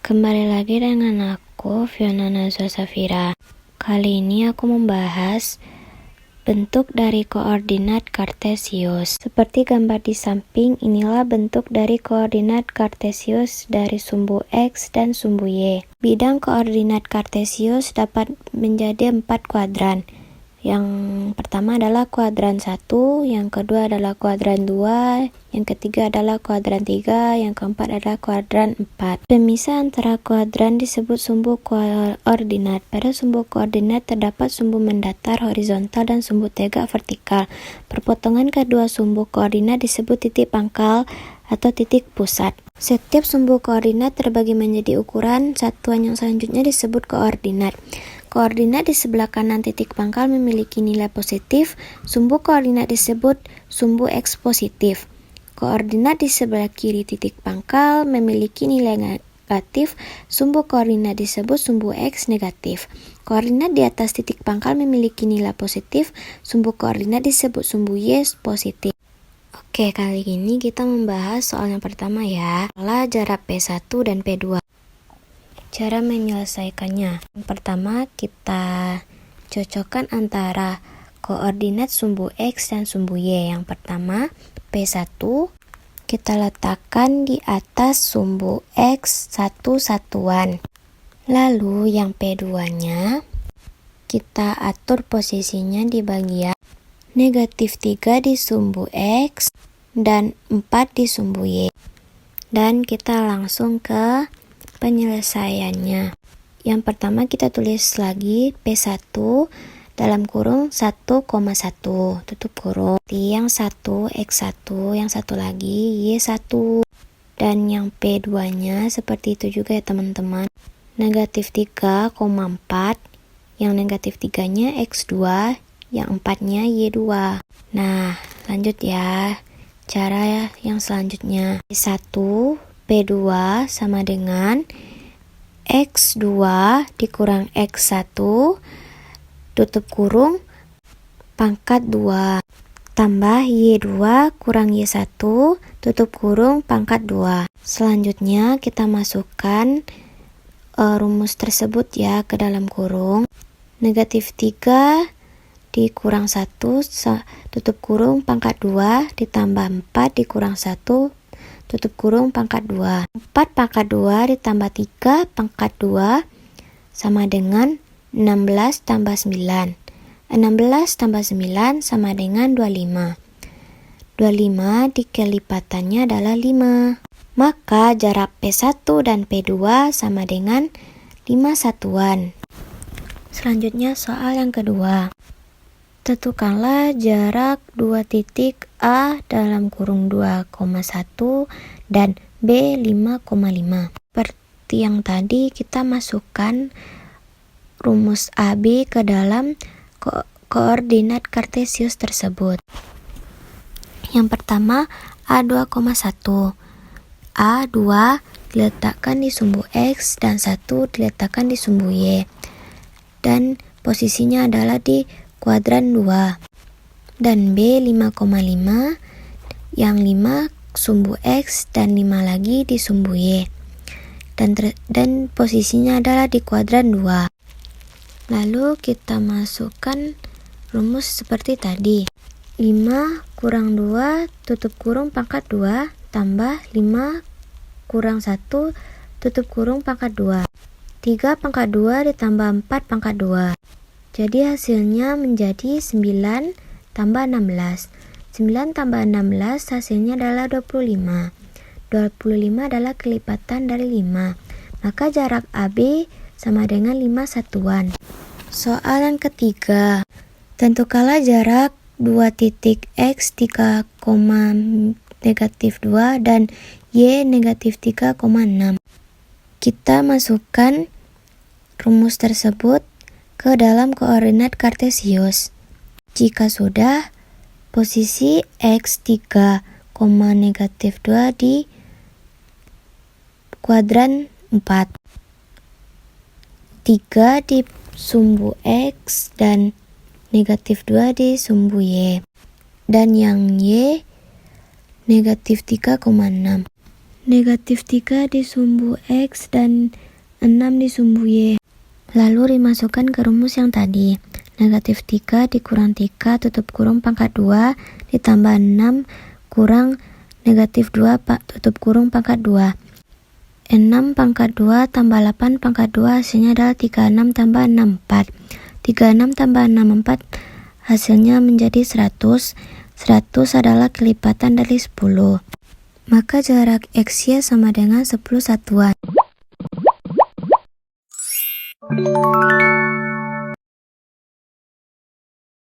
Kembali lagi dengan aku, Fiona Nazwa Safira. Kali ini aku membahas bentuk dari koordinat kartesius. Seperti gambar di samping, inilah bentuk dari koordinat kartesius dari sumbu X dan sumbu Y. Bidang koordinat kartesius dapat menjadi 4 kuadran. Yang pertama adalah kuadran 1, yang kedua adalah kuadran 2, yang ketiga adalah kuadran 3, yang keempat adalah kuadran 4. Pemisah antara kuadran disebut sumbu koordinat. Pada sumbu koordinat terdapat sumbu mendatar horizontal dan sumbu tegak vertikal. Perpotongan kedua sumbu koordinat disebut titik pangkal atau titik pusat. Setiap sumbu koordinat terbagi menjadi ukuran. Satuan yang selanjutnya disebut koordinat. Koordinat di sebelah kanan titik pangkal memiliki nilai positif. Sumbu koordinat disebut sumbu X positif. Koordinat di sebelah kiri titik pangkal memiliki nilai negatif. Sumbu koordinat disebut sumbu X negatif. Koordinat di atas titik pangkal memiliki nilai positif. Sumbu koordinat disebut sumbu Y positif. Oke, kali ini kita membahas soal yang pertama ya. Adalah jarak P1 dan P2. Cara menyelesaikannya. Yang pertama, kita cocokkan antara koordinat sumbu X dan sumbu Y. Yang pertama, P1 kita letakkan di atas sumbu X satuan. Lalu yang P2-nya kita atur posisinya di bagian negatif 3 di sumbu X dan 4 di sumbu Y. Dan kita langsung ke penyelesaiannya. Yang pertama kita tulis lagi P1 dalam kurung 1,1 tutup kurung. Yang 1 X1, yang satu lagi Y1. Dan yang P2-nya seperti itu juga ya teman-teman. Negatif 3,4. Yang negatif 3-nya X2, yang 4-nya Y2. Nah, lanjut ya. Cara yang selanjutnya. P1 P2 sama dengan X2 dikurang X1 tutup kurung pangkat 2 tambah Y2 kurang Y1 tutup kurung pangkat 2. Selanjutnya kita masukkan rumus tersebut ya ke dalam kurung. Negatif 3 dikurang 1 tutup kurung pangkat 2 ditambah 4 dikurang 1 tutup kurung pangkat 2. 4 pangkat 2 ditambah 3 pangkat 2 sama dengan 16 tambah 9. 16 tambah 9 sama dengan 25. 25 dikelipatannya adalah 5. Maka jarak P1 dan P2 sama dengan 5 satuan. Selanjutnya soal yang kedua. Tentukanlah jarak 2 titik A dalam kurung 2,1 dan B 5,5. Seperti yang tadi kita masukkan rumus AB ke dalam koordinat kartesius tersebut. Yang pertama A 2,1. A 2 diletakkan di sumbu X dan 1 diletakkan di sumbu Y. Dan posisinya adalah di kuadran 2. Dan B 5,5, yang 5 sumbu X dan 5 lagi di sumbu Y. Dan posisinya adalah di kuadran 2. Lalu kita masukkan rumus seperti tadi. 5 kurang 2 tutup kurung pangkat 2 tambah 5 kurang 1 tutup kurung pangkat 2. 3 pangkat 2 ditambah 4 pangkat 2. Jadi hasilnya menjadi 9 tambah 16. 9 tambah 16 hasilnya adalah 25. 25 adalah kelipatan dari 5. Maka jarak AB sama dengan 5 satuan. Soal yang ketiga. Tentukanlah jarak 2 titik X 3, negatif 2 dan Y negatif 3,6. Kita masukkan rumus tersebut ke dalam koordinat kartesius. Jika sudah, posisi X3, negatif 2 di kuadran 4. 3 di sumbu X dan negatif 2 di sumbu Y. Dan yang Y negatif 3,6. Negatif 3 di sumbu X dan 6 di sumbu Y. Lalu dimasukkan ke rumus yang tadi. Negatif 3 dikurang 3 tutup kurung pangkat 2 ditambah 6 kurang negatif 2 tutup kurung pangkat 2. 6 pangkat 2 tambah 8 pangkat 2 hasilnya adalah 36 tambah 6, 4. 36 tambah 6, 4 hasilnya menjadi 100. 100 adalah kelipatan dari 10. Maka jarak X-Y sama dengan 10 satuan.